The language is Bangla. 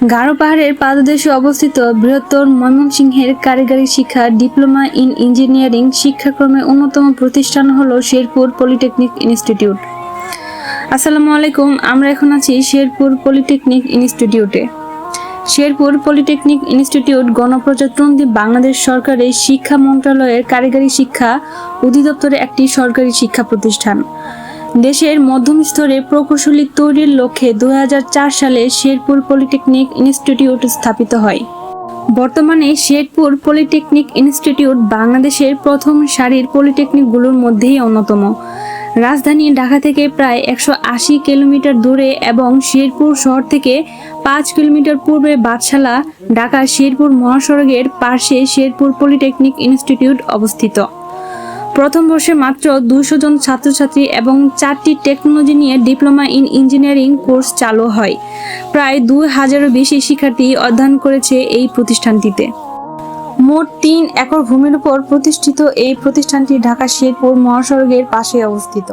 গারো পাহাড়ের পাদদেশে অবস্থিত বৃহত্তর ময়মনসিংহের কারিগরি শিক্ষা ডিপ্লোমা ইন ইঞ্জিনিয়ারিং শিক্ষাক্রমের অন্যতম প্রতিষ্ঠান হলো শেরপুর পলিটেকনিক ইনস্টিটিউট। আসসালামু আলাইকুম, আমরা এখন আছি শেরপুর পলিটেকনিক ইনস্টিটিউটে। শেরপুর পলিটেকনিক ইনস্টিটিউট গণপ্রজাতন্ত্রী বাংলাদেশ সরকারের শিক্ষা মন্ত্রণালয়ের কারিগরি শিক্ষা অধিদপ্তরের একটি সরকারি শিক্ষা প্রতিষ্ঠান। দেশের মধ্যম স্তরে প্রকৌশলী তৈরির লক্ষ্যে 2004 সালে শেরপুর পলিটেকনিক ইনস্টিটিউট স্থাপিত হয়। বর্তমানে শেরপুর পলিটেকনিক ইনস্টিটিউট বাংলাদেশের প্রথম সারির পলিটেকনিকগুলোর মধ্যেই অন্যতম। রাজধানী ঢাকা থেকে প্রায় 180 কিলোমিটার দূরে এবং শেরপুর শহর থেকে 5 কিলোমিটার পূর্বে বাদশালা ঢাকা শেরপুর মহাসড়কের পাশে শেরপুর পলিটেকনিক ইনস্টিটিউট অবস্থিত। প্রথম বর্ষে মাত্র 200 জন ছাত্রছাত্রী এবং 4টি টেকনোলজি নিয়ে ডিপ্লোমা ইন ইঞ্জিনিয়ারিং কোর্স চালু হয়। প্রায় 2000-এরও বেশি শিক্ষার্থী অধ্যয়ন করেছে এই প্রতিষ্ঠানটিতে। মোট 3 একর ভূমির উপর প্রতিষ্ঠিত এই প্রতিষ্ঠানটি ঢাকা শেরপুর মহাসড়কের পাশে অবস্থিত।